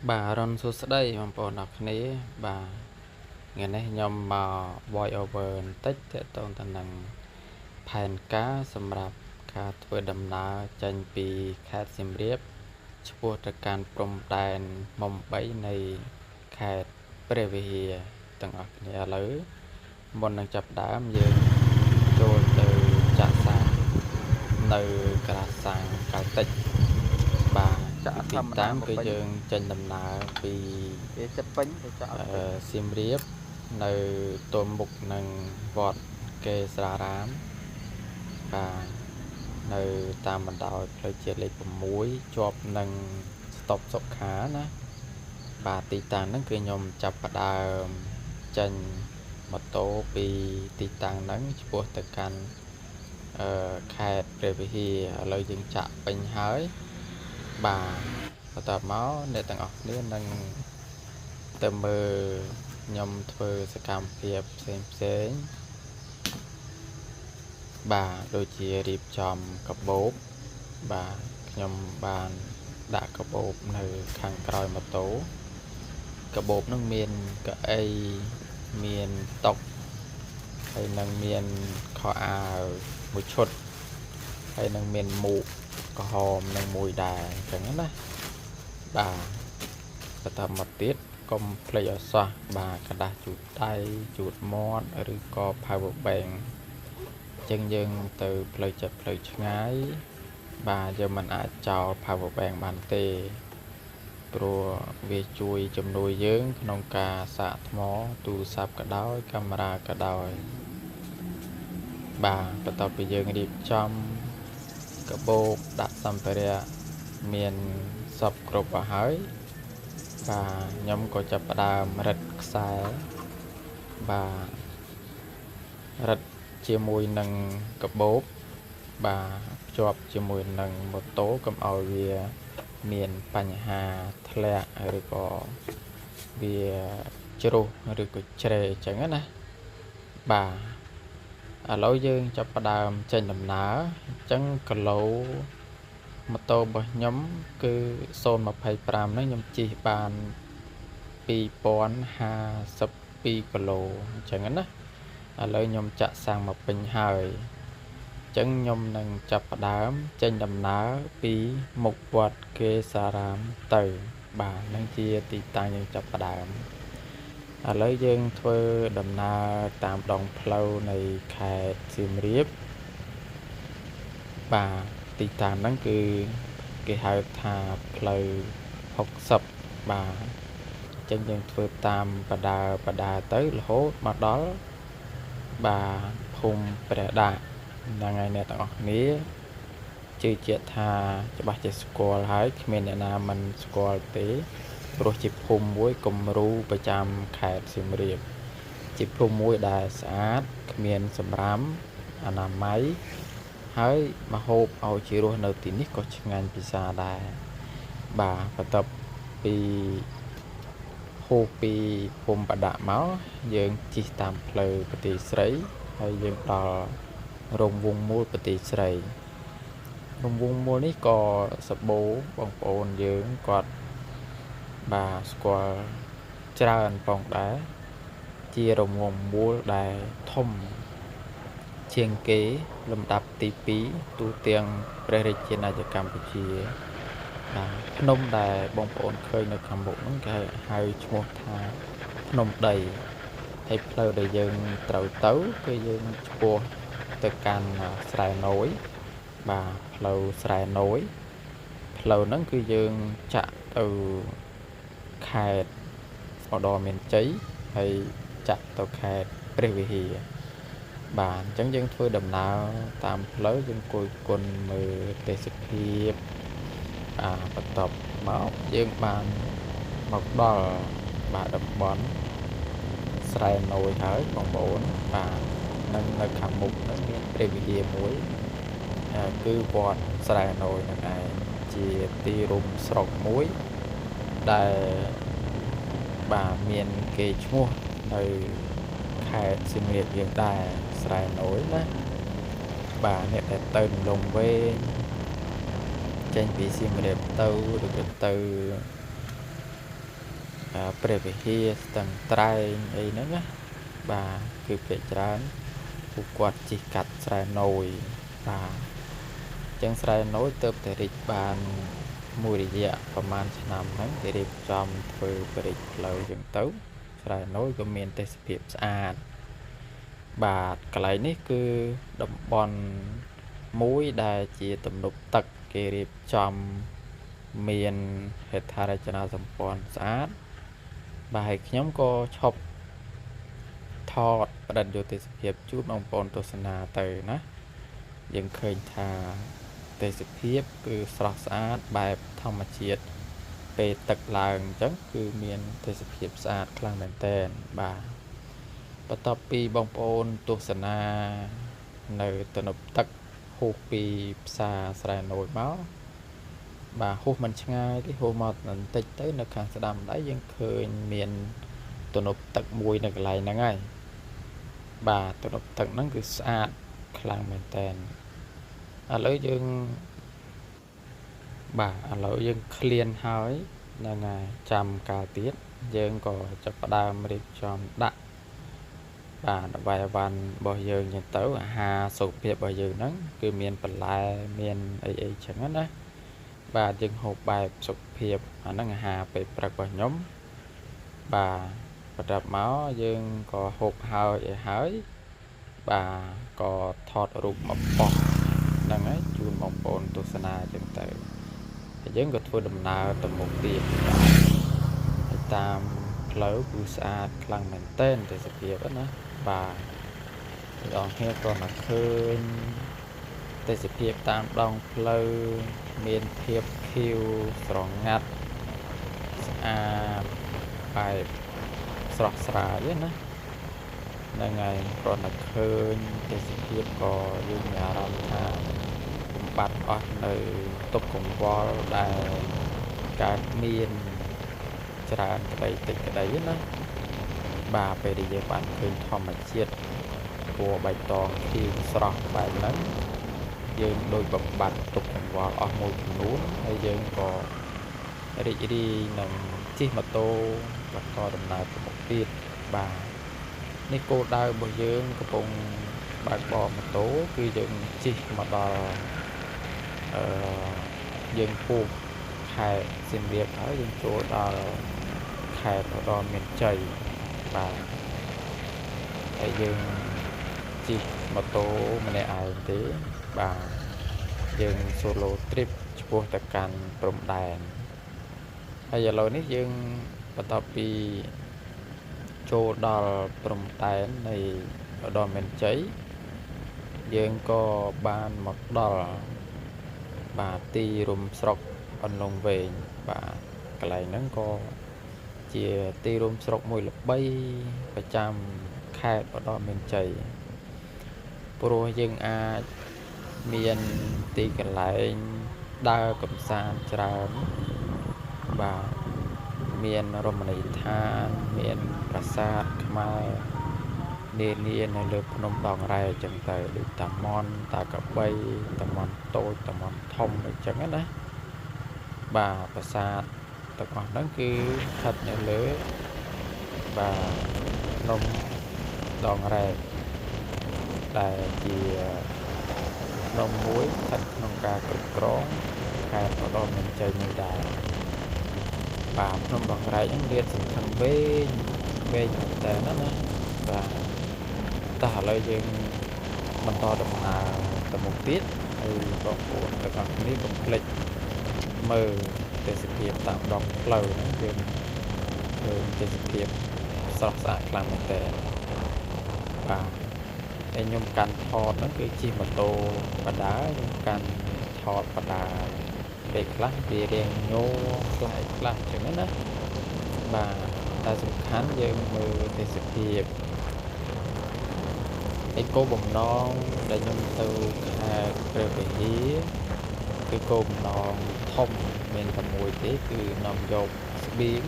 Bà Ron số đây mà bọn đọc này bà ngày nay nhom mà voice over tích thế tôn tình năng phèn cá xâm rạp khá thuê đầm ná chanh bì khát xìm riếp chua trực can prom đàn mông bấy này khát bê về hìa tầng ọc nhà lứ bọn năng chập đám dương trôi từ chả sang từ cả sang cả tích bàទីតាំងគឺយើងចេញដំណើរពីចិត្តពេញទៅចោលសៀមរាបនៅទល់មុខនឹងវត្តកេសរារាមបាទនៅតាមបណ្ដោយផ្លូវជាតិលេខ6ជាប់នឹងស្តុបសុខាណាបាទទីតាំងហ្នឹងគឺខ្ញុំចាប់ផ្ដើមចេញម៉ូតូពីទីតាំងហ្នឹងឆ្ពោះទៅកាន់ខេត្តព្រះវិហារឥឡូវយើងចាក់ពេញហើយបាទបន្តមកអ្នកទាំងអស់គ្នានឹងទៅមើលខ្ញុំធ្វើសកម្មភាពផ្សេងបាទដូចជារៀបចំកាបូបបាទខ្ញុំបានដាក់កាបូបនៅខាងក្រោយម៉ូតូកាបូបនឹងមានកៅអីមានតុហើយនឹងមានខោអាវមួយឈុតហើយនឹងមានមួកក្រហមនឹងមួយដែរអញ្ចឹងណាបាទបន្តមកទៀតកុំភ្លេចឲ្យសោះបាទกระดาษជូតដៃជូតមាត់ឬក៏ power bank អញ្ចឹងយើងទៅផ្លូវចិត្តផ្លូវឆ្ងាយបាទយើងមិនអាចចោល power bank បានទេព្រោះវាជួយជំនួយយើងក្នុងការសាកថ្មទូរស័ព្ទក៏ដោយកាមេរ៉ាក៏ដោយបាទបន្ទាប់ពីយើងរៀបចំកាបូបដាក់សម្ភារៈមានសពគ្រប់ទៅហើយបាទខ្ញុំក៏ចាប់ផ្ដើមរឹតខ្សែបាទរឹតជាមួយនឹងកាបូបបាទភ្ជាប់ជាមួយនឹងម៉ូតូកុំឲ្យវាមានបញ្ហាធ្លាក់ឬក៏វាជ្រុះឬក៏ជ្រេអញ្ចឹងណាបាទឥឡូវយើងចាប់ផ្ដើមចេញដំណើរអញ្ចឹងគីឡូម៉ូតូរបស់ខ្ញុំគឺ025ហ្នឹងខ្ញុំជិះបាន2052គីឡូអញ្ចឹងណាឥឡូវខ្ញុំចាក់សាំងមកពេញហើយអញ្ចឹងខ្ញុំនឹងចាប់ផ្ដើមចេញដំណើរពីមុខវត្តកេសារាមទៅបាទនឹងជាទីតាំងយើងចាប់ផ្ដើមឥឡូវយើងធ្វើដំណើរតាមដងផ្លូវនៃខេត្តសៀមរាបបាទទីតាំងហ្នឹងគឺគេហៅថាផ្លូវ60បាទអញ្ចឹងយើងធ្វើតាមបដាទៅរហូតមកដល់បាទភូមិព្រះដាក់ហ្នឹងហើយអ្នកទាំងអស់គ្នាជឿជាក់ថាច្បាស់ជាស្គាល់ហើយគ្មានអ្នកណាមិនស្គាល់ទេព្រោះជាភូមិមួយគំរូប្រចាំខេត្តសៀមរាបជាភូមិមួយដែលស្អាតគ្មានសម្រាមអនាម័យហើយម្ហូបឲ្យជារសនៅទីនេះក៏ឆ្ងាញ់ពិសាដែរបាទបន្ទាប់ពីហូបពីភូមិបដាក់មកយើងជិះតាមផ្លូវប្រទេសស្រីហើយយើងដល់រោងវងមូលប្រទេសស្រីរោងវងមូលនេះក៏សម្បូរបងប្អូនយើងគាត់បាទស្គាល់ច្រើនផងដែរជារោងវងមូលដែលធំជាងគេលំដាប់ទី2ទូទាំងព្រះរាជាណាចក្រកម្ពុជាបាទភ្នំដែលបងប្អូនឃើញនៅខាងមុខហ្នឹងគេហៅឈ្មោះថាភ្នំដីហើយផ្លូវដែលយើងត្រូវទៅគឺយើងឆ្ពោះទៅកាន់ស្រែណូយបាទផ្លូវស្រែណូយផ្លូវហ្នឹងគឺយើងចាក់ទៅខេត្តឧត្តរមានជ័យហើយចាក់ទៅខេត្តព្រះវិហារបាទអញ្ចឹងយើងធ្វើដំណើរតាមផ្លូវយើងគយគន់មើលទេសភាពបន្ទាប់មកយើងបានមកដល់បាទតំបន់ស្រែណូយហើយបងប្អូនបាទនៅខាងមុខនឹងមានព្រះវិហារមួយគឺវត្តស្រែណូយហ្នឹងឯងជាទីរួមស្រុកមួយដែលបាទមានគេឈ្មោះនៅខេត្តសៀមរាបយើងដែរស្រែណូយណាបាទអ្នកដែលទៅលំវែងចេញពីសៀមរាបទៅឬក៏ទៅ ព្រះវិហារស្ទឹងត្រែងអីហ្នឹងណាបាទគឺភាគច្រើនពួកគាត់ជិះកាត់ស្រែណូយបាទចឹងស្រែណូយទៅតែរីកបានមួយរយៈប្រហែលឆ្នាំហ្នឹងគេរៀបចំធ្វើបរិយាផ្លូវចឹងទៅស្រែណូយក៏មានទេសភាពស្អាតបាទកន្លែងនេះគឺតំបន់មួយដែលជាទំនប់ទឹកគេរៀបចំមានហេដ្ឋារចនាសម្ព័ន្ធស្អាតបាទហើយខ្ញុំក៏ឈប់ថតផ្តិតយកទេសភាពជូនបងប្អូនទស្សនាទៅណាយើងឃើញថាទេសភាពគឺស្រស់ស្អាតបែបធម្មជាតិពេលទឹកឡើងអញ្ចឹងគឺមានទេសភាពស្អាតខ្លាំងមែនទែនបាទបន្ទាប់ពីបងប្អូនទស្សនានៅទំនប់ទឹកហួសពីផ្សារស្រែណូយមកបាទហួសមិនឆ្ងាយទេហួសមកបន្តិចទៅនៅខាងស្ដាំដៃយើងឃើញមានទំនប់ទឹកមួយនៅកន្លែងហ្នឹងហើយបាទទំនប់ទឹកហ្នឹងគឺស្អាតខ្លាំងមែនតើឥឡូវយើងឃ្លានហើយហ្នឹងហើយចាំកាលទៀតយើងក៏ចាប់ផ្ដើមរៀបចំដាក់បាទអ្វីរបស់យើងចឹងទៅអាហារសុខភាពរបស់យើងហ្នឹងគឺមានបន្លែមានអីចឹងណាបាទយើងហូបបែបសុខភាពអាហ្នឹងអាហារពេលព្រឹករបស់ខ្ញុំបាទបន្ទាប់មកយើងក៏ហូបហើយបាទក៏ថតរូបមកប៉ុស្តិ៍ហ្នឹងហើយជូនបងប្អូនទស្សនាចឹងទៅហើយយើងក៏ធ្វើដំណើរទៅមុខទៀតហើយតាមផ្លូវគឺស្អាតខ្លាំងមែនទែនទេសភាពណាបាទម្ដងគ្នាក៏មកឃើញទេសភាពតាមដងផ្លូវមានភាពខៀវស្រងាត់ស្អាតបែបស្រស់ស្រាយណាហ្នឹងហើយគ្រាន់តែឃើញទេសភាពក៏យើងមានអារម្មណ៍ថាបំបត្តិអស់នៅទុក្ខកង្វល់ដែលកើតមានច្រើនក្តីតិចក្តីណាបាទពេលដែលយើងបានឃើញធម្មជាតិពណ៌បៃតងខៀវស្រស់បែបហ្នឹងយើងដូចបំបត្តិទុក្ខកង្វល់អស់មួយចំនួនហើយយើងក៏រីករាយនឹងជិះម៉ូតូបន្តដំណើរទៅមុខទៀតបាទនេះគោលដៅរបស់យើងកំពុងបើកបរម៉ូតូគឺយើងជិះមកដល់យើងពុះខេត្តសៀមរាបហើយយើងចូលដល់ខេត្តឧត្តរមានជ័យបាទហើយយើងជិះម៉ូតូម្នាក់ឯងទេបាទយើង solo trip ឆ្ពោះទៅកាន់ព្រំដែនហើយឥឡូវនេះយើងបន្ទាប់ពីចូលដល់ព្រំដែននៃឧត្តរមានជ័យយើងក៏បានមកដល់បាទទីរួមស្រុកអន្លង់វែងបាទកន្លែងហ្នឹងក៏ជាទីរួមស្រុកមួយល្បីប្រចាំខេត្តឧត្តរមានជ័យព្រោះយើងអាចមានទីកន្លែងដើរកម្សាន្តច្រើនបាទមានរមណីយដ្ឋានមានប្រាសាទខ្មែរនានានៅលើភ្នំដងរ៉ែអញ្ចឹងទៅដូចតាម៉ន់តាកបីតាម៉ន់តូចតាម៉ន់ធំអញ្ចឹងណាបាទប្រាសាទទាំងអស់ហ្នឹងគឺស្ថិតនៅលើបាទភ្នំដងរ៉ែដែលជាភ្នំមួយស្ថិតក្នុងការគ្រប់គ្រងខេត្តឧត្តរមានជ័យមួយដែរបាទភ្នំដងរ៉ែហ្នឹងលាតសន្ធឹងវែងមែនតើណាបាទតោះឥឡូវយើងបន្តដំណើរទៅមុខទៀតហើយបងប្អូនទាំងអស់គ្នាកុំភ្លេចមើលទេសភាពតាមដងផ្លូវហ្នឹងយើងឃើញទេសភាពស្រស់ស្អាតខ្លាំងមែនតើបាទតែខ្ញុំកាន់ថតហ្នឹងគឺជិះម៉ូតូបដាខ្ញុំកាន់ថតបដាពេលខ្លះវារៀងញ័រខ្លះអញ្ចឹងណាបាទតែសំខាន់យើងមើលទេសភាពឯគោលបំណងដែលខ្ញុំទៅខេត្តព្រះវិហារគឺគោលបំណងធំមានតែមួយទេគឺនាំយកស្បៀង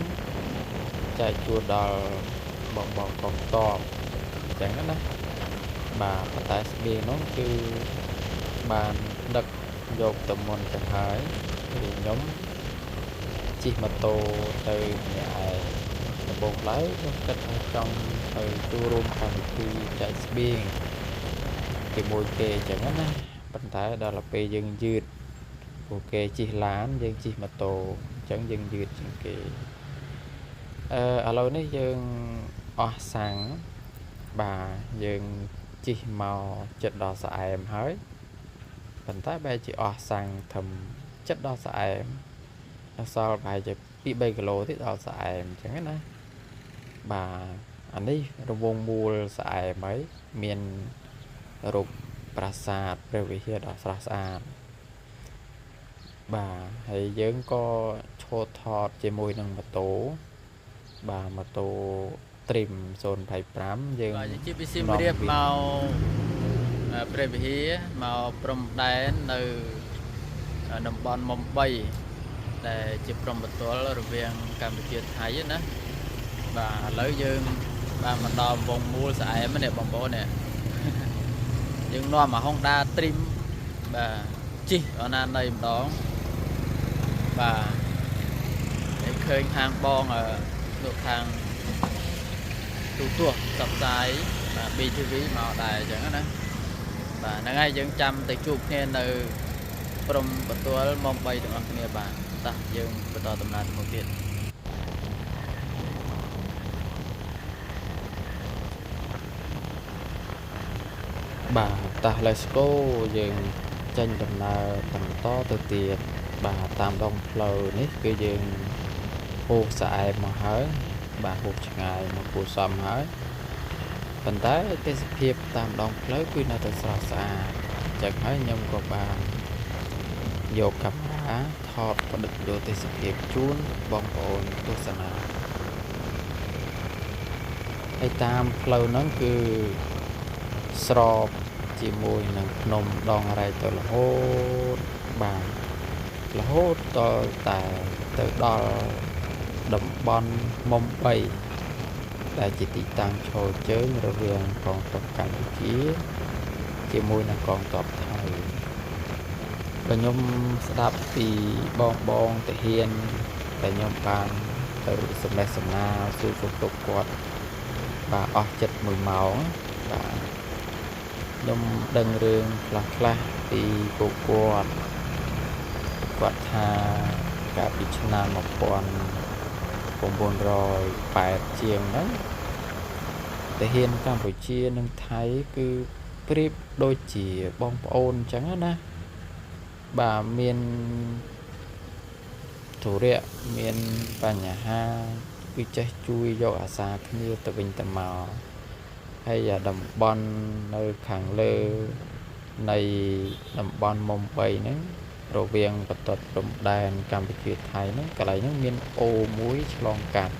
ចែកជូនដល់បងកងទ័ពអញ្ចឹងណាបាទប៉ុន្តែស្បៀងនោះគឺបានដឹកយកទៅមុនទៅហើយគឺខ្ញុំជិះម៉ូតូទៅម្នាក់ឯង បងឡើយខ្ញុំគិតថាចង់ទៅចូលរួមកម្មវិធីចែកស្បៀងជាមួយគេអញ្ចឹងណាប៉ុន្តែដល់ពេលយើងយឺតពួកគេជិះឡានយើងជិះម៉ូតូអញ្ចឹងយើងយឺតជាងគេឥឡូវនេះយើងអស់សាំងបាទយើងជិះមកចិត្តដល់ស្អែមហើយប៉ុន្តែបែរជាអស់សាំងធំចិត្តដល់ស្អែមដល់សល់ប្រហែលជា2-3 គីឡូទៀតដល់ស្អែមអញ្ចឹងណាបាទអានេះរង្វង់មូលស្អែមហើយមានរូបប្រាសាទព្រះវិហារដ៏ស្រស់ស្អាតបាទហើយយើងក៏ឈរថតជាមួយនឹងម៉ូតូបាទម៉ូតូ Trim 025យើងបាទជិះពីសៀមរាបមកព្រះវិហារមកព្រំដែននៅតំបន់មុំ3ដែលជាព្រំប្រទល់រវាងកម្ពុជាថៃណាបាទឥឡូវយើងបានមកដល់វងមូលស្អែមនេះបងប្អូននេះយើងនាំមក Honda Trim បាទជិះអណាណីម្ដងបាទហើយឃើញខាងបងលោកខាងទូទស្សន៍សប្តាហ៍បាទ BTV មកដែរអញ្ចឹងណាបាទហ្នឹងហើយយើងចាំទៅជួបគ្នានៅព្រំប្រទល់មុំ3ទាំងអស់គ្នាបាទតោះយើងបន្តដំណើរទៅមុខទៀតបាទតោះ let's go យើងចេញដំណើរបន្តទៅទៀតបាទតាមដងផ្លូវនេះគឺយើងហូបស្អែមមកហើយបាទហូបឆ្ងាយមកគួរសមហើយប៉ុន្តែទេសភាពតាមដងផ្លូវគឺនៅតែស្រស់ស្អាតអញ្ចឹងហើយខ្ញុំក៏បានយកកាមេរ៉ាថតបដិយោទេសភាពជូនបងប្អូនទស្សនាហើយតាមផ្លូវហ្នឹងគឺស្របជាមួយនឹងភ្នំដងរែកទៅរហូតបាទរហូតដល់តែទៅដល់តំបន់មុំ3ដែលជាទីតាំងឈរជើងរវាងកងទ័ពកម្ពុជាជាមួយនឹងកងទ័ពថៃបើខ្ញុំស្ដាប់ពីបងទាហានដែលខ្ញុំបានទៅសំណេះសំណាលសួរសុខទុក្ខគាត់បាទអស់ចិត្ត1 ម៉ោងបាទខ្ញុំដឹងរឿងខ្លះពីពួកគាត់ថាកាលពីឆ្នាំ1908ជាងហ្នឹងទាហានកម្ពុជានិងថៃគឺប្រៀបដូចជាបងប្អូនអញ្ចឹងណាបាទមានទុរៈមានបញ្ហាគឺចេះជួយយកអាសាគ្នាទៅវិញទៅមកហើយតំបន់នៅខាងលើនៃតំបន់មុំ3ហ្នឹងរវាងបន្ទាត់ព្រំដែនកម្ពុជាថៃហ្នឹងកន្លែងហ្នឹងមានអូមួយឆ្លងកាត់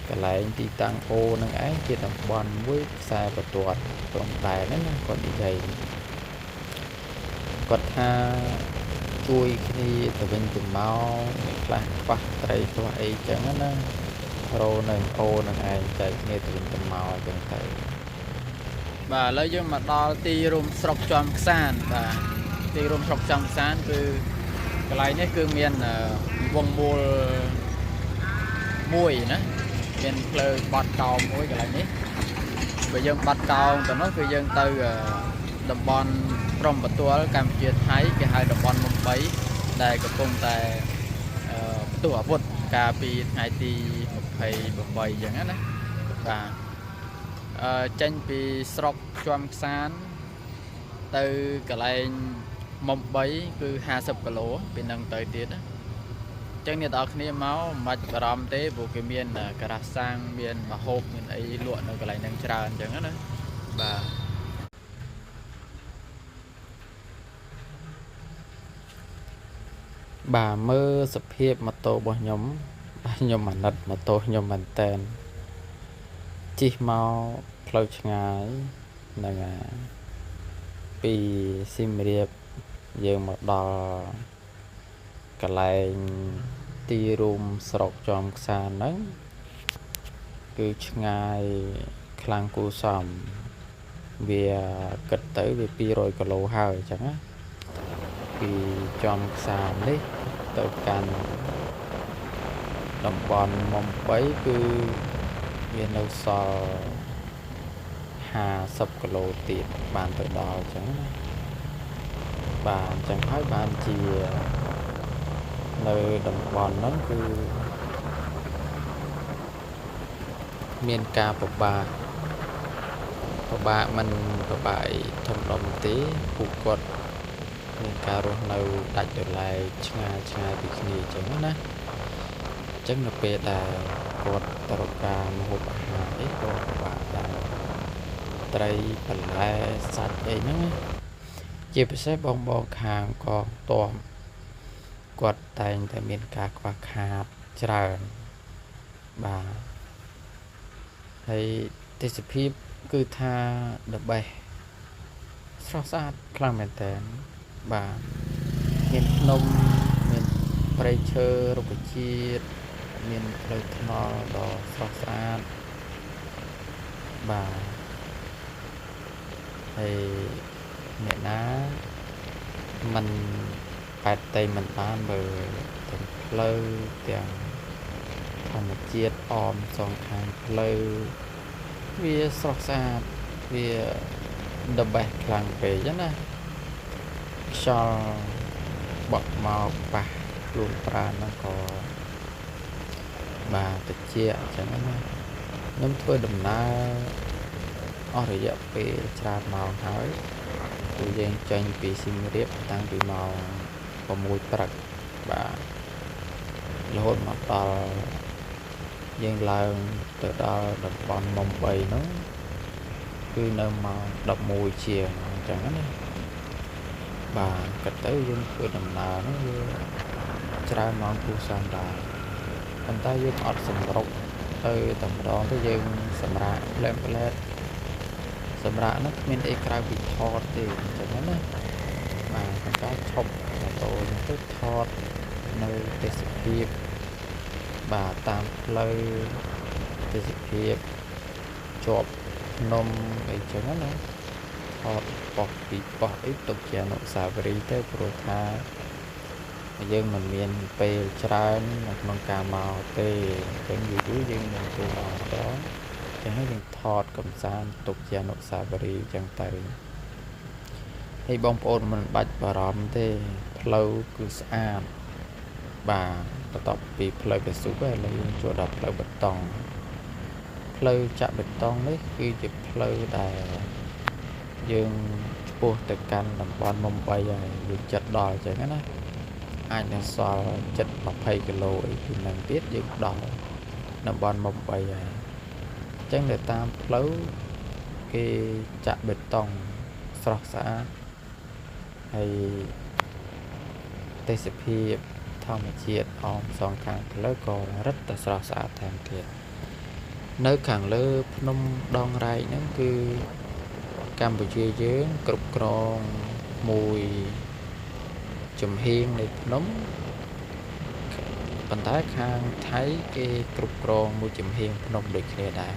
កន្លែងទីតាំងអូហ្នឹងឯងជាតំបន់មួយខ្សែបន្ទាត់ព្រំដែនហ្នឹងណាគាត់និយាយគាត់ថាជួយគ្នាទៅវិញទៅមកខ្លះខ្វះត្រីខ្វះអីចឹងណារោនឹងអូនឹងឯងចែកគ្នាទៅវិញទៅមកអញ្ចឹងទៅបាទឥឡូវយើងមកដល់ទីរួមស្រុកចំខ្សានបាទទីរួមស្រុកចំខ្សានគឺកន្លែងនេះគឺមានវងមូលមួយណាមានផ្លូវបាត់កោងមួយកន្លែងនេះបើយើងបាត់កោងទៅនោះគឺយើងទៅតំបន់ព្រំប្រទល់កម្ពុជាថៃគេហៅតំបន់មុំ3ដែលកំពុងតែផ្ទុះអាវុធកាលពីថ្ងៃទី28អញ្ចឹងណាបាទចេញពីស្រុកជាំខ្សានទៅកន្លែងមុំ3គឺ50 គីឡូពីនឹងទៅទៀតណាអញ្ចឹងអ្នកនរគ្នាមកមិនបាច់បារម្ភទេព្រោះគេមានការ៉ាសាំងមានមហូបមានអីលក់នៅកន្លែងហ្នឹងច្រើនអញ្ចឹងណាបាទបាទមើលសភាពម៉ូតូរបស់ខ្ញុំបាទខ្ញុំអាណិតម៉ូតូខ្ញុំមែនតែនជិះមកផ្លូវឆ្ងាយហ្នឹងពីសៀមរាបយើងមកដល់កន្លែងទីរួមស្រុកចំខ្សានហ្នឹងគឺឆ្ងាយខ្លាំងគួរសមវាគិតទៅវា200 គីឡូហើយអញ្ចឹងណាពីចំខ្សាននេះទៅកាន់ តំបន់មុំ3គឺវានៅសល់50គីឡូទៀតបានទៅដល់អញ្ចឹងណាបាទអញ្ចឹងហើយបានជានៅតំបន់ហ្នឹងគឺមានការពិបាកមិនពិបាកធំដុំទេពួកគាត់មានការរស់នៅដាច់ដោយឡែកឆ្ងាយពីគ្នាអញ្ចឹងណាអញ្ចឹងនៅពេលដែលគាត់ទៅរកការម្ហូបអាហារអីក៏ពិបាកដែរត្រីបន្លែសាច់អីហ្នឹងជាពិសេសបងខាងកងទ័ពគាត់តែងតែមានការខ្វះខាតច្រើនបាទហើយទេសភាពគឺថាthe best ស្រស់ស្អាតខ្លាំងមែនតើបាទមានភ្នំមានព្រៃឈើរុក្ខជាតិមានផ្លូវថ្នល់ដ៏ស្រស់ស្អាតបាទហើយអ្នកណាมันប៉ែតតែមិនបានមើលទាំងផ្លូវទាំងធម្មជាតិអមសងខាងផ្លូវវាស្រស់ស្អាតវា the best ខ្លាំងពេកណាខ្យល់បក់មកប៉ះខ្លួនប្រាណហ្នឹងក៏បាទតិចអញ្ចឹងណាខ្ញុំធ្វើដំណើរអស់រយៈពេលច្រើនម៉ោងហើយគឺយើងចេញពីសៀមរាបតាំងពីម៉ោង6ព្រឹកបាទរហូតមកដល់យើងឡើងទៅដល់តំបន់មុំ3ហ្នឹងគឺនៅម៉ោង11ជាងអញ្ចឹងណាបាទក៏ទៅយើងធ្វើដំណើរហ្នឹងវាច្រើនម៉ោងគូសំដែរប៉ុន្តែយើងអត់សម្រុកទៅតែម្ដងទៅយើងសម្រាកផ្លែតសម្រាប់នោះគ្មានអីក្រៅពីថតទេអញ្ចឹងណាបាទប៉ុន្តែឈប់ម៉ូតូទៅថតនៅទេសភាពបាទតាមផ្លូវទេសភាពជាប់ភ្នំអីចឹងណាថតប៉ុស្តិ៍ពីប៉ុស្តិ៍អីទុកជាអនុស្សាវរីយ៍ទៅព្រោះថាយើងមិនមានពេលច្រើនក្នុងការមកទេអញ្ចឹងយូរយើងនឹងទៅមកដល់ចឹងហើយយើងថតកំសាន្តទុកជាអនុស្សាវរីយ៍ចឹងទៅហើយបងប្អូនមិនបាច់បារម្ភទេផ្លូវគឺស្អាតបាទបន្ទាប់ពីផ្លូវកស៊ូឥឡូវយើងចូលដល់ផ្លូវបេតុងផ្លូវចាក់បេតុងនេះគឺជាផ្លូវដែលយើងឆ្ពោះទៅកាន់តំបន់មុំ3ហើយយើងចិត្តដល់ចឹងណាអាចនឹងសល់ចិត្ត20គីឡូអីពីនឹងទៀតយើងដល់តំបន់មុំ3ហើយចឹងទៅតាមផ្លូវគេចាក់បេតុងស្រស់ស្អាតហើយទេសភាពធម្មជាតិអមសងខាងផ្លូវក៏រឹតតែស្រស់ស្អាតថែមទៀតនៅខាងលើភ្នំដងរែកហ្នឹងគឺកម្ពុជាយើងគ្រប់គ្រងមួយចំហៀងនៃភ្នំប៉ុន្តែខាងថៃគេគ្រប់គ្រងមួយចំហៀងភ្នំដូចគ្នាដែរ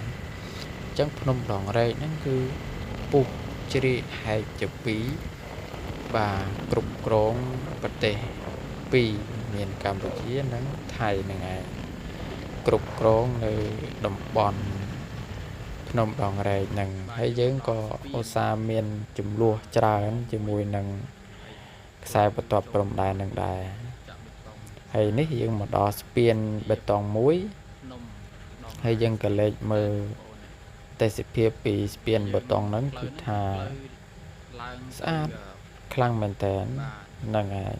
អញ្ចឹងភ្នំដងរែកហ្នឹងគឺពុះជ្រៀកហែកជា2បាទគ្រប់គ្រងប្រទេស2មានកម្ពុជានិងថៃហ្នឹងឯងគ្រប់គ្រងនៅតំបន់ភ្នំដងរែកហ្នឹងហើយយើងក៏ឧស្សាហ៍មានចំនួនច្រើនជាមួយនឹងខ្សែបន្ទាត់ព្រំដែននឹងដែរហើយនេះយើងមកដល់ស្ពានបេតុងមួយហើយយើងក៏លេចមើលទេសភាពពីស្ពានបេតុងហ្នឹងគឺថាស្អាតខ្លាំងមែនតើហ្នឹងហើយ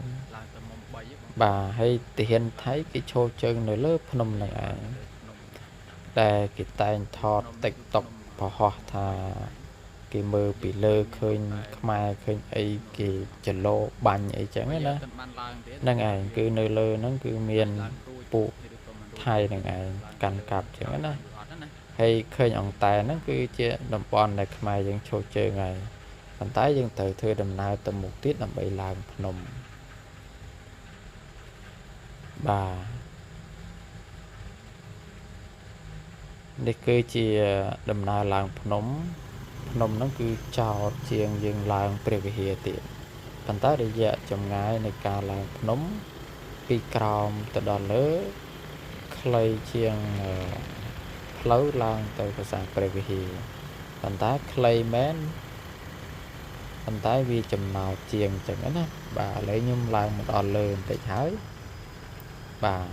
បាទហើយទាហានថៃគេឈរជើងនៅលើភ្នំហ្នឹងឯងតែគេតែងថត TikTok ប្រហោះថាគេមើលពីលើឃើញខ្មែរឃើញអីគេចលោបាញ់អីចឹងណាហ្នឹងឯងគឺនៅលើហ្នឹងគឺមានពួកថៃហ្នឹងឯងកាន់កាប់ចឹងណាហើយឃើញអង្តែហ្នឹងគឺជាតំបន់ដែលខ្មែរយើងឈរជើងហើយប៉ុន្តែយើងត្រូវធ្វើដំណើរទៅមុខទៀតដើម្បីឡើងភ្នំបាទនេះគឺជាដំណើរឡើងភ្នំហ្នឹងគឺចោតជាងយើងឡើងព្រះវិហារទៀតប៉ុន្តែរយៈចម្ងាយនៃការឡើងភ្នំពីក្រោមទៅដល់លើខ ខ្លីជាងផ្លូវឡើងទៅប្រាសាទព្រះវិហារប៉ុន្តែខ្លីមែនប៉ុន្តែវាចំណោទជាងអញ្ចឹងណាបាទឥឡូវខ្ញុំឡើងមកដល់លើបន្តិចហើយបាទ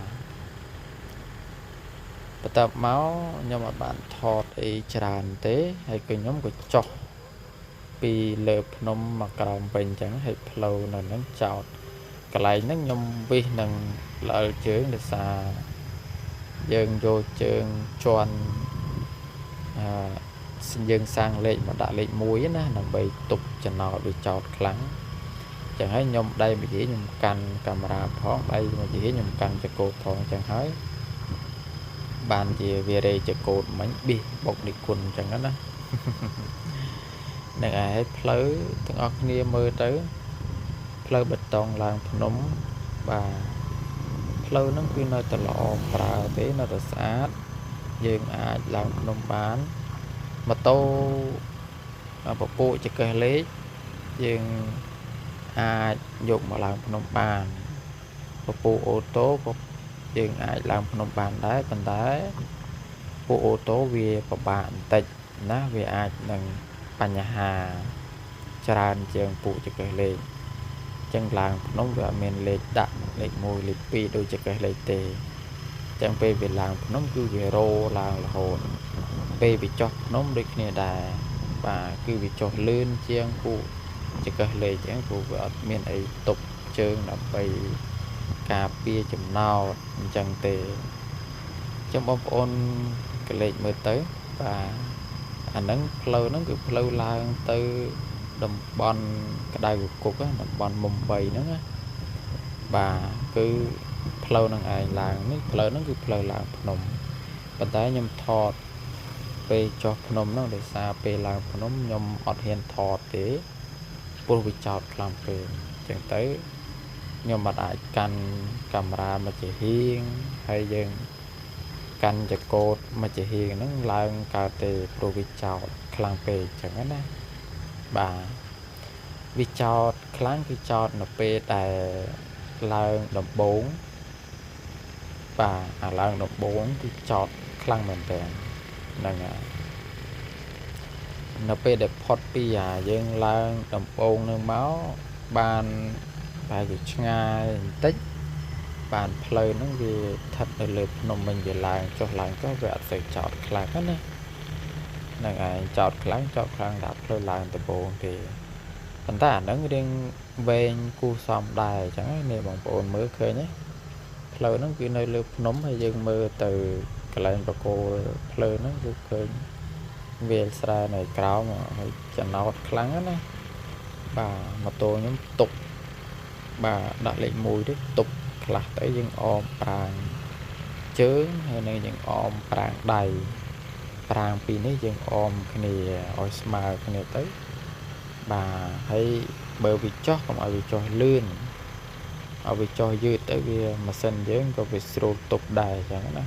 បន្ទាប់មកខ្ញុំអត់បានថតអីច្រើនទេហើយក៏ខ្ញុំក៏ចុះពីលើភ្នំមកក្រោមវិញអញ្ចឹងហើយផ្លូវនៅហ្នឹងចោតកន្លែងហ្នឹងខ្ញុំវិសនឹងល្អិលជើងដោយសារយើងយកជើងជន់យើងសាំងលេខមកដាក់លេខ1ណាដើម្បីទប់ចំណោទវាចោតខ្លាំងចឹងហើយខ្ញុំដៃមួយជិះខ្ញុំកាន់កាមេរ៉ាផងដៃមួយជិះខ្ញុំកាន់ចកោតផងចឹងហើយបានជាវារេចកោតមិញប៊ីសបុកនេះគុណចឹងណានឹងឯងផ្លូវទាំងអស់គ្នាមើលទៅផ្លូវបេតុងឡើងភ្នំបាទផ្លូវហ្នឹងគឺនៅតែល្អប្រើទេនៅតែស្អាតយើងអាចឡើងភ្នំបានម៉ូតូពពួកចកេះលេខយើងអាចយកមកឡើងភ្នំបានពពួកអូតូក៏យើងអាចឡើងភ្នំបានដែរប៉ុន្តែពួកអូតូវាពិបាកបន្តិចណាវាអាចនឹងបញ្ហាច្រើនជាងពួកចកេះលេខចឹងឡើងភ្នំវាអត់មានលេខដាក់លេខ1លេខ2ដូចចកេះលេខទេចឹងពេលវាឡើងភ្នំគឺវារោឡើងរហូតពេលវាចុះភ្នំដូចគ្នាដែរបាទគឺវាចុះលឿនជាងពួកចកេះលេខចឹងព្រោះវាអត់មានអីទប់ជើងដើម្បីការពារចំណោទអញ្ចឹងទេចឹងបងប្អូនកលេចមើលទៅបាទអាហ្នឹងផ្លូវហ្នឹងគឺផ្លូវឡើងទៅតំបន់ក្តៅគគុកតំបន់មុំ3ហ្នឹងណាបាទគឺផ្លូវហ្នឹងឯងឡើងនេះផ្លូវហ្នឹងគឺផ្លូវឡើងភ្នំប៉ុន្តែខ្ញុំថតពេលចុះភ្នំហ្នឹងដោយសារពេលឡើងភ្នំខ្ញុំអត់ហ៊ានថតទេព្រោះវាចោតខ្លាំងពេកអញ្ចឹងទៅខ្ញុំអត់អាចកាន់កាមេរ៉ាមកជាហៀងហើយយើងកាន់ចកោតមកជាហៀងហ្នឹងឡើងកើតទេព្រោះវាចោតខ្លាំងពេកអញ្ចឹងណាបាទវាចោតខ្លាំងគឺចោតនៅពេលដែលឡើងដំបូងបាទអាឡើងដំបូងគឺចោតខ្លាំងមែនតើហ្នឹងហើយនៅពេលដែលផុតពីយើងឡើងដំបូងនឹងមកបានតែវាឆ្ងាយបន្តិចបានផ្លូវហ្នឹងវាស្ថិតនៅលើភ្នំវិញវាឡើងចុះឡើងចុះវាអត់សូវចោតខ្លាំងណាហ្នឹងឯងចោតខ្លាំងដាក់ផ្លូវឡើងដំបូងទេប៉ុន្តែអាហ្នឹងរៀងវែងគូសំដែរអញ្ចឹងនេះបងប្អូនមើលឃើញទេផ្លូវហ្នឹងគឺនៅលើភ្នំហើយយើងមើលទៅកន្លែងបកគោផ្លូវហ្នឹងគឺឃើញវាលស្រែនៅក្រោមហើយចំណោទខ្លាំងណាបាទម៉ូតូខ្ញុំទុកបាទដាក់លេខ1ទេទុកខ្លះទៅយើងអមប្រាងជើងហើយនឹងយើងអមប្រាងដៃប្រាងពីរនេះយើងអមគ្នាឲ្យស្មើគ្នាទៅបាទហើយបើវាចុះកុំឲ្យវាចុះលឿនឲ្យវាចុះយឺតទៅវាម៉ាស៊ីនយើងក៏វាស្រូតទប់ដែរអញ្ចឹងណា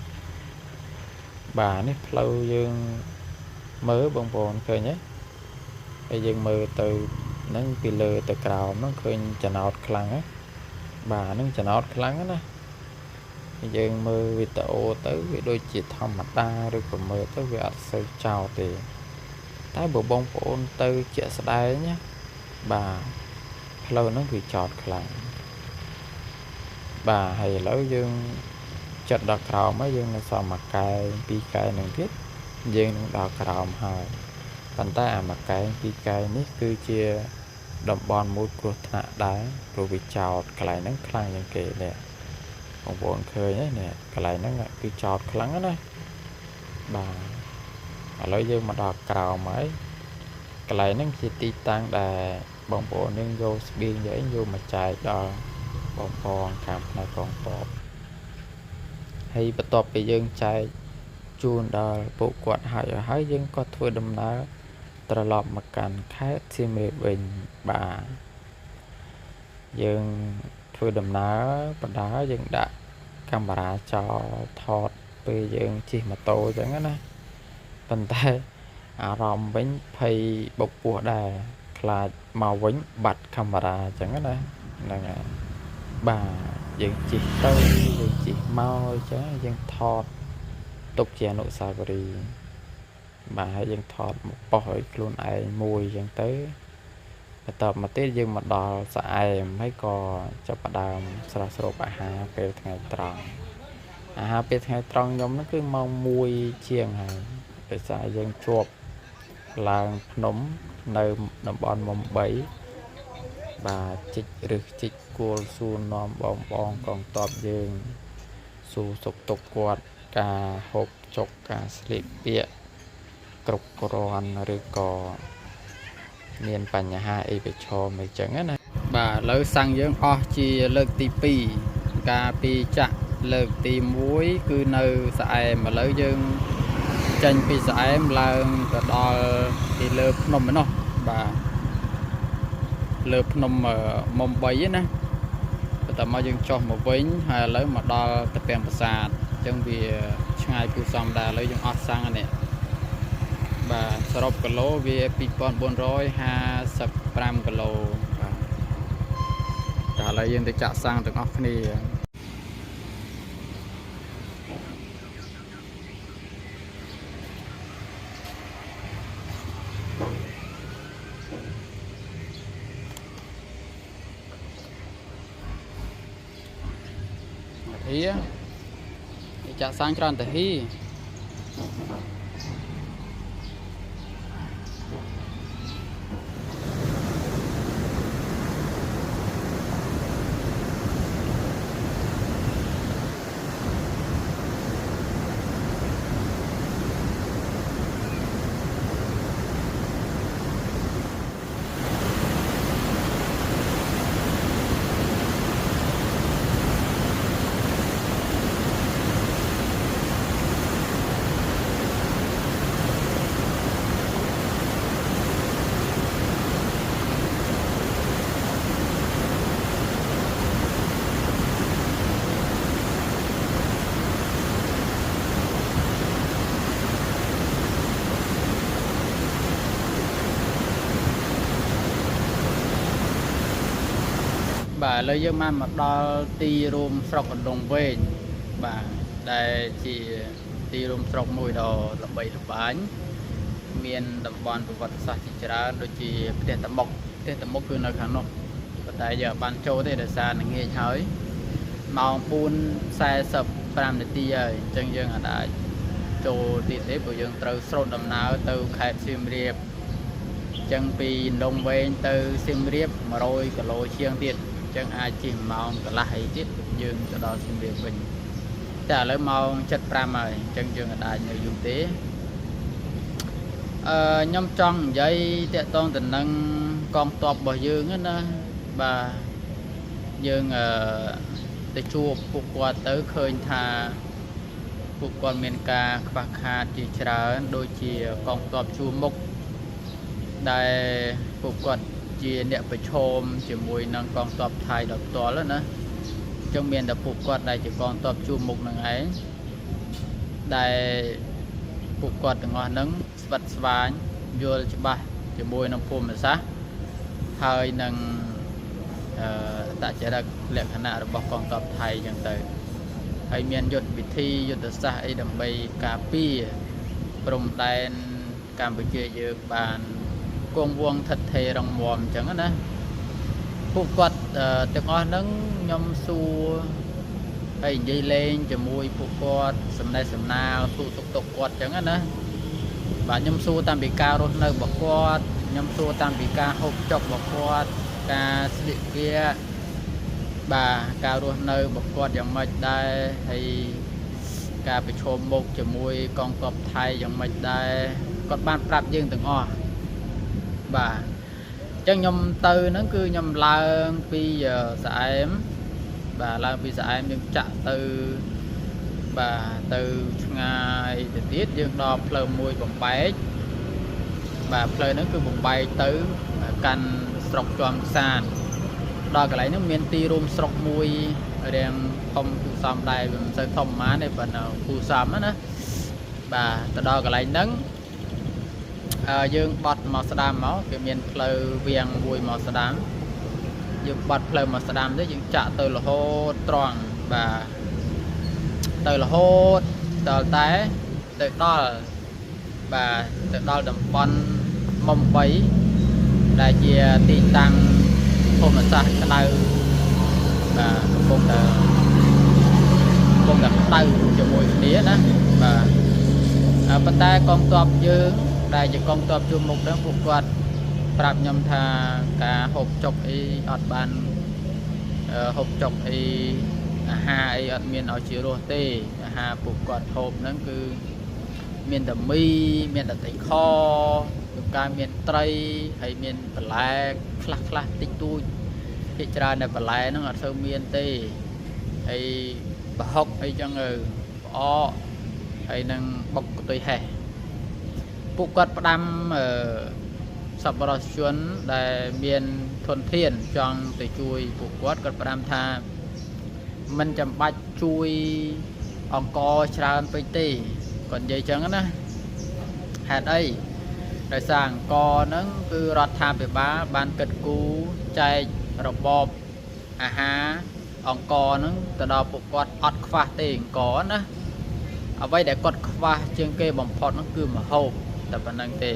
បាទនេះផ្លូវយើងមើលបងប្អូនឃើញទេហើយយើងមើលទៅហ្នឹងពីលើទៅក្រោមហ្នឹងឃើញចំណោទខ្លាំងណាបាទហ្នឹងចំណោទខ្លាំងណាយើងមើលវីដេអូទៅវាដូចជាធម្មតាឬក៏មើលទៅវាអត់សូវចោលទេតែបើបងប្អូនទៅជាក់ស្ដែងណាបាទផ្លូវហ្នឹងគឺចោតខ្លាំងបាទហើយឥឡូវយើងចិត្តដល់ក្រោមហើយយើងនៅសល់មួយកែងពីរកែងនឹងទៀតយើងនឹងដល់ក្រោមហើយប៉ុន្តែអាមួយកែងពីរកែងនេះគឺជាតំបន់មួយគ្រោះថ្នាក់ដែរព្រោះវាចោតកន្លែងហ្នឹងខ្លាំងជាងគេនេះបងប្អូនឃើញទេនេះកន្លែងហ្នឹងគឺចោតខ្លាំងណាស់បាទឥឡូវយើងមកដល់ក្រោមហើយកន្លែងហ្នឹងជាទីតាំងដែលបងប្អូនយើងយកស្បៀងយកមកចែកដល់បងប្អូនខាងផ្នែកកងទ័ពហើយបន្ទាប់ពីយើងចែកជូនដល់ពួកគាត់ហើយយើងក៏ធ្វើដំណើរត្រឡប់មកកាន់ខេត្តសៀមរាបវិញបាទយើងធ្វើដំណើរបដាយើងដាក់កាមេរ៉ាចោលថតពេលយើងជិះម៉ូតូអញ្ចឹងណាប៉ុន្តែអារម្មណ៍វិញភ័យបុកពោះដែរខ្លាចមកវិញបាត់កាមេរ៉ាអញ្ចឹងណាហ្នឹងហើយបាទ យើងជិះទៅយើងជិះមកអញ្ចឹងយើងថតទុកជាអនុស្សាវរីយ៍បាទហើយយើងថតមកប៉ុស្តិ៍ឲ្យខ្លួនឯងមួយអញ្ចឹងទៅបន្ទាប់មកទៀតយើងមកដល់ស្អែមហើយក៏ចាប់ផ្ដើមស្រស់ស្រូបអាហារពេលថ្ងៃត្រង់អាហារពេលថ្ងៃត្រង់ខ្ញុំហ្នឹងគឺម៉ោង1ជាងហើយដោយសារយើងជាប់ឡើងភ្នំនៅតំបន់មុំ3បាទជីកគួលសួរនាំបងកងតបយើងសួរសុខទុក្ខគាត់ការហូបចុកការស្លៀកពាក់គ្រប់គ្រាន់ឬក៏មានបញ្ហាអីប្រឈមអីចឹងណាបាទឥឡូវសាំងយើងអស់ជាលើកទី2កាលពីចាក់លើកទី1គឺនៅស្អែមឥឡូវយើងចេញពីស្អែមឡើងទៅដល់ទីលើភ្នំឯណោះបាទលើភ្នំមុំ3ហ្នឹងណាបន្ទាប់មកយើងចុះមកវិញហើយឥឡូវមកដល់តាពាំងប្រាសាទអញ្ចឹងវាឆ្ងាយគួរសមដែរឥឡូវយើងអស់សាំងនេះបាទសរុបគីឡូវា2455គីឡូបាទតែឥឡូវយើងទៅចាក់សាំងទាំងអស់គ្នាចាក់សាំងច្រើនតាហ៊ីបាទឥឡូវយើងបានមកដល់ទីរួមស្រុកកណ្ដុងវែងបាទដែលជាទីរួមស្រុកមួយដ៏ល្បីល្បាញមានតំបន់ប្រវត្តិសាស្ត្រជាច្រើនដូចជាផ្ទះតាមុខគឺនៅខាងនោះប៉ុន្តែយើងអត់បានចូលទេដោយសារនឹងងាយហើយម៉ោង 4:45 នាទីហើយអញ្ចឹងយើងអាចចូលទៀតទេព្រោះយើងត្រូវស្រូតដំណើរទៅខេត្តសៀមរាបអញ្ចឹងពីកណ្ដុងវែងទៅសៀមរាប100គីឡូជាងទៀតចឹងអាចជិះម៉ោងកន្លះអីទៀតយើងទៅដល់សៀមរាបវិញតែឥឡូវម៉ោង 7:05 ហើយអញ្ចឹងយើងអាចនៅយូរទេខ្ញុំចង់និយាយតាក់ទងទៅនឹងកងទ័ពរបស់យើងណាបាទយើងទៅជួបពួកគាត់ទៅឃើញថាពួកគាត់មានការខ្វះខាតជាច្រើនដូចជាកងទ័ពជួរមុខដែលពួកគាត់ជាអ្នកប្រឈមជាមួយនឹងកងទ័ពថៃដល់ផ្ទាល់ណាអញ្ចឹងមានតែពួកគាត់ដែលជាកងទ័ពជួរមុខនឹងឯងដែលពួកគាត់ទាំងអស់ហ្នឹងស្វិតស្វាញយល់ច្បាស់ជាមួយនឹងភូមិសាស្ត្រហើយនឹងអត្តចរិតលក្ខណៈរបស់កងទ័ពថៃអញ្ចឹងទៅហើយមានយុទ្ធវិធីយុទ្ធសាស្ត្រអីដើម្បីការពារព្រំដែនកម្ពុជាយើងបានគង់វង្សឋិតថេររងមាំអញ្ចឹងណាពួកគាត់ទាំងអស់ហ្នឹងខ្ញុំសួរហើយនិយាយលេងជាមួយពួកគាត់សំណេះសំណាលសួរសុខទុក្ខគាត់អញ្ចឹងណាបាទខ្ញុំសួរតាមពីការរស់នៅរបស់គាត់ខ្ញុំសួរតាមពីការហូបចុករបស់គាត់ការស្លៀកពាក់បាទការរស់នៅរបស់គាត់យ៉ាងម៉េចដែរហើយការប្រឈមមុខជាមួយកងទ័ពថៃយ៉ាងម៉េចដែរគាត់បានប្រាប់យើងទាំងអស់បាទអញ្ចឹងខ្ញុំទៅហ្នឹងគឺខ្ញុំឡើងពីស្អែមបាទឡើងពីស្អែមយើងចាក់ទៅបាទទៅឆ្ងាយទៅទៀតយើងដល់ផ្លូវមួយបំបែកបាទផ្លូវហ្នឹងគឺបំបែកទៅកាន់ស្រុកជាំខ្សានដល់កន្លែងហ្នឹងមានទីរួមស្រុកមួយរាងធំគូសំដែរវាមិនសូវធំប៉ុន្មានទេប៉ុន្តែគូសំណាបាទទៅដល់កន្លែងហ្នឹងយើងបត់មកស្ដាំមកគេមានផ្លូវវាងមួយមកស្ដាំ យើងបាត់ផ្លូវមកស្ដាំទេយើងចាក់ទៅរហូតត្រង់បាទទៅរហូតដល់តែទៅដល់បាទទៅដល់តំបន់មុំ3ដែលជាទីតាំងភូមិសាស្ត្រក្តៅបាទកំពុងតែក្តៅជាមួយគ្នាណាបាទប៉ុន្តែកងទ័ពយើងដែលជាកងទ័ពជួរមុខហ្នឹងពួកគាត់ប្រាប់ខ្ញុំថាការហូបចុកអីអត់បានហូបចុកអីអាហារអីអត់មានឲ្យជារសទេអាហារពួកគាត់ហូបហ្នឹងគឺមានតែមីមានតែត្រីខជួនកាលមានត្រីហើយមានបន្លែខ្លះតិចតួចភាគច្រើនតែបន្លែហ្នឹងអត់សូវមានទេហើយប្រហុកអីចឹងផ្អកហើយនឹងបុកកតុយហេះពួកគាត់ផ្ដាំសប្បុរសជនដែលមានធនធានចង់ទៅជួយពួកគាត់ផ្ដាំថាមិនចាំបាច់ជួយអង្គច្រើនពេកទេគាត់និយាយចឹងណាហេតុអីដោយសារអង្គហ្នឹងគឺរដ្ឋាភិបាលបានគិតគូរចែករបបអាហារអង្គហ្នឹងទៅដល់ពួកគាត់អត់ខ្វះទេអង្គណាអ្វីដែលគាត់ខ្វះជាងគេបំផុតហ្នឹងគឺម្ហូបតែប៉ុណ្្នឹងទេ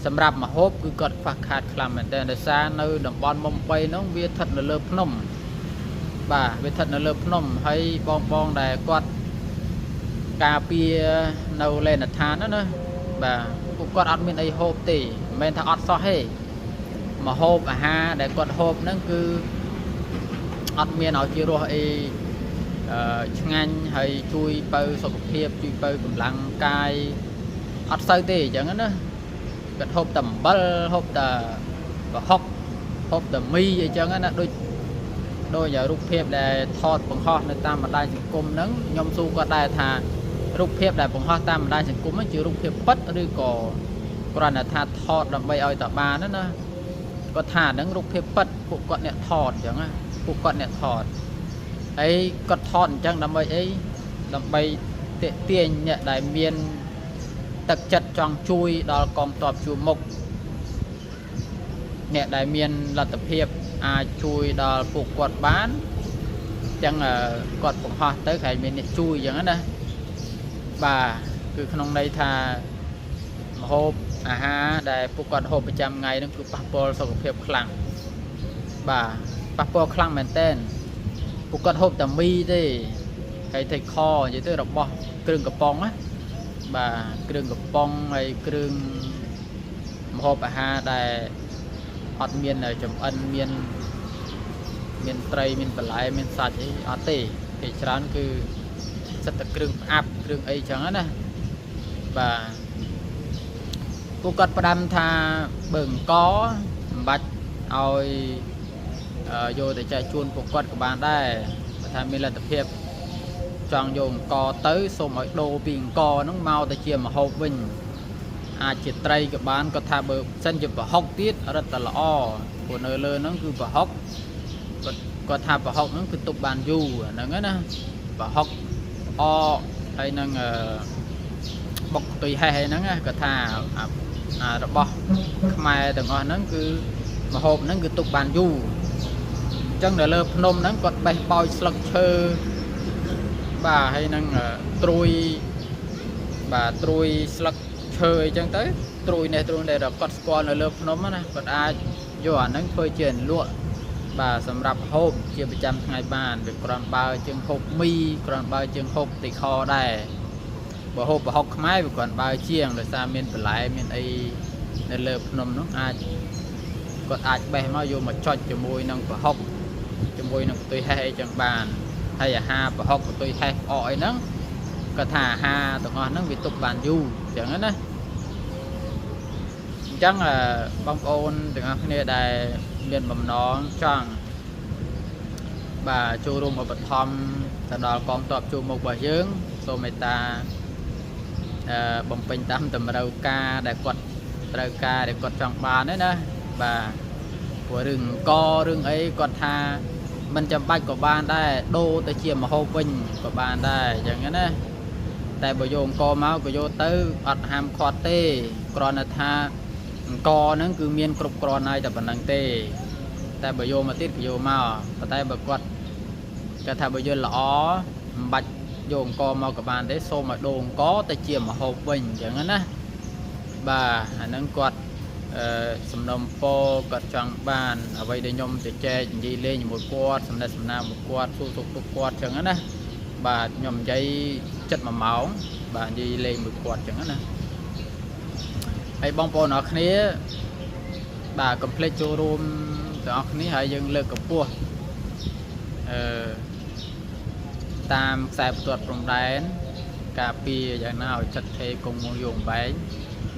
សម្រាប់ម្ហូបគឺគាត់ខ្វះខាតខ្លាំងមែនទែនដោយសារនៅតំបន់មុំ3ហ្នឹងវាស្ថិតនៅលើភ្នំបាទវាស្ថិតនៅលើភ្នំហើយបងដែលគាត់ការពារនៅលេនដ្ឋានណាបាទពួកគាត់អត់មានអីហូបទេមិនមែនថាអត់សោះទេម្ហូបអាហារដែលគាត់ហូបហ្នឹងគឺអត់មានឲ្យជារសអីឆ្ងាញ់ហើយជួយបើសុខភាពជួយបើកម្លាំងកាយអត់សូវទេអញ្ចឹងណាគាត់ហូបតែអំបិលហូបតែប្រហុកហូបតែមីអីចឹងណាដូចរូបភាពដែលថតបង្ហោះនៅតាមបណ្ដាញសង្គមហ្នឹងខ្ញុំសួរគាត់ដែរថារូបភាពដែលបង្ហោះតាមបណ្ដាញសង្គមហ្នឹងជារូបភាពពិតឬក៏គ្រាន់តែថាថតដើម្បីឲ្យតបានណាគាត់ថាហ្នឹងរូបភាពពិតពួកគាត់អ្នកថតអញ្ចឹងណាពួកគាត់អ្នកថតហើយគាត់ថតអញ្ចឹងដើម្បីអីដើម្បីទាក់ទាញអ្នកដែលមានទឹកចិត្តចង់ជួយដល់កងទ័ពជួរមុខអ្នកដែលមានលទ្ធភាពអាចជួយដល់ពួកគាត់បានអញ្ចឹងគាត់បង្ហោះទៅគេមានអ្នកជួយអញ្ចឹងណាបាទគឺក្នុងន័យថាម្ហូបអាហារដែលពួកគាត់ហូបប្រចាំថ្ងៃហ្នឹងគឺប៉ះពាល់សុខភាពខ្លាំងបាទប៉ះពាល់ខ្លាំងមែនតើពួកគាត់ហូបតែមីទេហើយត្រីខនិយាយទៅរបស់គ្រឿងកំប៉ុងណាបាទគ្រឿងកំប៉ុងហើយគ្រឿងម្ហូបអាហារដែលអត់មានចំអិនមានត្រីមានបន្លែមានសាច់អីអត់ទេគេច្រើនគឺសិតតែគ្រឿងផ្អាប់គ្រឿងអីចឹងណាបាទពួកគាត់ផ្ដាំថាបើអង្គមិនបាច់ឲ្យយកទៅចែកជូនពួកគាត់ក៏បានដែរបើថាមានលទ្ធភាពចង់យកអង្គទៅសូមឲ្យដូរពីអង្គហ្នឹងមកទៅជាម្ហូបវិញអាចជាត្រីក៏បានគាត់ថាបើសិនជាប្រហុកទៀតរឹតតែល្អព្រោះនៅលើហ្នឹងគឺប្រហុកគាត់ថាប្រហុកហ្នឹងគឺទុកបានយូរហ្នឹងណាប្រហុកអហើយនឹងបុកទុយហេះហ្នឹងគាត់ថារបស់ខ្មែរទាំងអស់ហ្នឹងគឺម្ហូបហ្នឹងគឺទុកបានយូរអញ្ចឹងនៅលើភ្នំហ្នឹងគាត់បេះបោចស្លឹកឈើបាទហើយនឹងត្រួយស្លឹកឈើអីចឹងទៅត្រួយនេះដែលគាត់ស្គាល់នៅលើភ្នំណាគាត់អាចយកអាហ្នឹងធ្វើជាលក់បាទសម្រាប់ហូបជាប្រចាំថ្ងៃបានវាគ្រាន់បើជាងហូបមីគ្រាន់បើជាងហូបត្រីខដែរបើហូបប្រហុកខ្មែរវាគ្រាន់បើជាងដោយសារមានបន្លែមានអីនៅលើភ្នំនោះគាត់អាចបេះមកយកមកចុចជាមួយនឹងប្រហុកជាមួយនឹងផ្ទុយហេះអីចឹងបានហើយអាហារប្រហុកផ្ទុយហេះអកអីហ្នឹងគាត់ថាអាហារទាំងអស់ហ្នឹងវាទុកបានយូរអញ្ចឹងណាអញ្ចឹងបងប្អូនទាំងអស់គ្នាដែលមានបំណងចង់បាទចូលរួមឧបត្ថម្ភទៅដល់កងទ័ពជួរមុខរបស់យើងសូមមេត្តាបំពេញតាមតម្រូវការដែលគាត់ត្រូវការដែលគាត់ចង់បានណាបាទព្រោះរឿងអីគាត់ថាមិនចាំបាច់ក៏បានដែរដូរទៅជាម្ហូបវិញក៏បានដែរអញ្ចឹងណាតែបើយកអង្គមកក៏យកទៅអត់ហាមឃាត់ទេគ្រាន់តែថាអង្គហ្នឹងគឺមានគ្រប់គ្រាន់ហើយតែប៉ុណ្្នឹងទេ តែបើយកមកទៀតក៏យកមកប៉ុន្តែបើគាត់គេថាបើយល់ល្អមិនបាច់យកអង្គមកក៏បានទេសូមឲ្យដូរអង្គទៅជាម្ហូបវិញអញ្ចឹងណាបាទអាហ្នឹងគាត់សំណុំពរគាត់ចង់បានអ្វីដែលខ្ញុំទៅចែកនិយាយលេងជាមួយគាត់សំណេះសំណាលមួយគាត់សួរទុកទុកគាត់អញ្ចឹងណាបាទខ្ញុំនិយាយចិត្ត1ម៉ោងបាទនិយាយលេងមួយគាត់អញ្ចឹងណាហើយបងប្អូនអរគ្នាបាទកុំភ្លេចចូលរួមទាំងអស់គ្នាហើយយើងលើកកម្ពស់តាមខ្សែបន្ទាត់ព្រំដែនការពារយ៉ាងណាឲ្យចិត្តថេគង់មូលយងបែង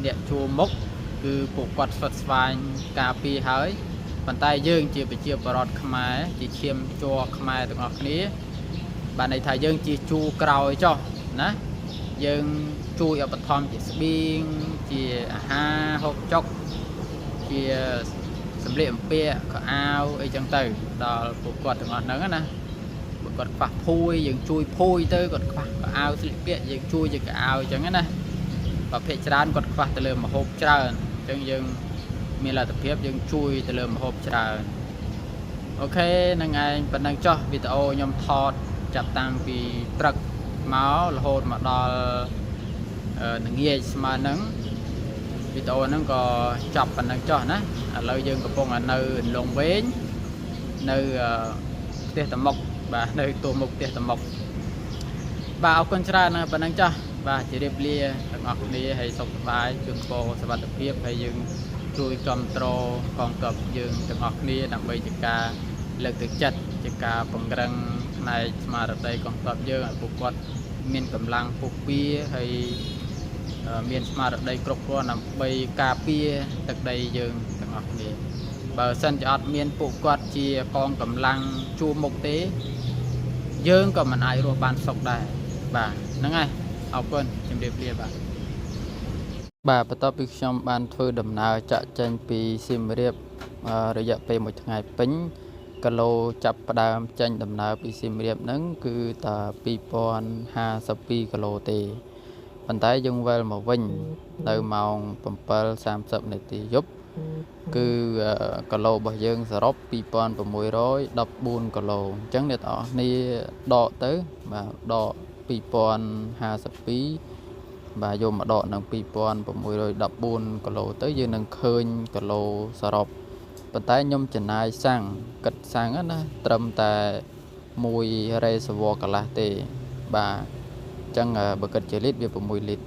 អ្នកជួមុខគឺពួកគាត់ស្វិតស្វាញការពារហើយប៉ុន្តែយើងជាប្រជាពលរដ្ឋខ្មែរជាឈាមជ័រខ្មែរទាំងអស់គ្នាបានន័យថាយើងជាជួក្រោយចុះណាយើងជួយឧបត្ថម្ភជាស្បៀងជាអាហារហូបចុកជាសម្លៀកបំពាក់ខោអាវអីចឹងទៅដល់ពួកគាត់ទាំងអស់ហ្នឹងណាបើគាត់ខ្វះភួយយើងជួយភួយទៅគាត់ខ្វះខោអាវស្លៀកពាក់យើងជួយជាខោអាវចឹងណាបើភាគច្រើនគាត់ខ្វះទៅលើម្ហូបច្រើនអញ្ចឹងយើងមានលទ្ធភាពយើងជួយទៅលើម្ហូបច្រើនអូខេហ្នឹងឯងប៉ុណ្ណឹងចុះវីដេអូខ្ញុំថតចាប់តាំងពីព្រឹកមករហូតមកដល់ល្ងាចស្មើហ្នឹងវីដេអូហ្នឹងក៏ចប់ប៉ុណ្ណឹងចុះណាឥឡូវយើងកំពុងនៅលងវែងនៅផ្ទះតមុកបាទនៅតួមុខផ្ទះតមុកបាទអរគុណច្រើនណាស់ប៉ុណ្ណឹងចុះបាទជម្រាបលាទាំងអស់គ្នាហើយសុខសប្បាយជូនពរសុវត្ថិភាពហើយយើងជួយគ្រប់គ្រងកងទ័ពយើងទាំងអស់គ្នាដើម្បីជាការលើកទឹកចិត្តជាការពង្រឹងផ្នែកស្មារតីកងទ័ពយើងឲ្យពួកគាត់មានកម្លាំងពុះពៀហើយមានស្មារតីគ្រប់គ្រាន់ដើម្បីការពារទឹកដីយើងទាំងអស់គ្នាបើសិនជាអត់មានពួកគាត់ជាកងកម្លាំងជួមុខទេយើងក៏មិនអាចរស់បានសុខដែរបាទហ្នឹងហើយអរគុណជំរាបលាបាទបន្ទាប់ពីខ្ញុំបានធ្វើដំណើរចាក់ចេញពីសៀមរាបរយៈពេល1ថ្ងៃពេញគីឡូចាប់ផ្ដើមចេញដំណើរពីសៀមរាបហ្នឹងគឺតែ2052គីឡូទេប៉ុន្តែយើងវិលមកវិញនៅម៉ោង 7:30 នាទីយប់គឺគីឡូរបស់យើងសរុប2614គីឡូអញ្ចឹងអ្នកទាំងអស់គ្នាដកទៅបាទដក2052បាទយកមកដកនឹង2614គីឡូទៅយើងនឹងឃើញគីឡូសរុបប៉ុន្តែខ្ញុំចំណាយសាំងគិតសាំងណាត្រឹមតែ1រេសវ៉កន្លះទេបាទអញ្ចឹងបើគិតជាលីត្រវា6លីត្រ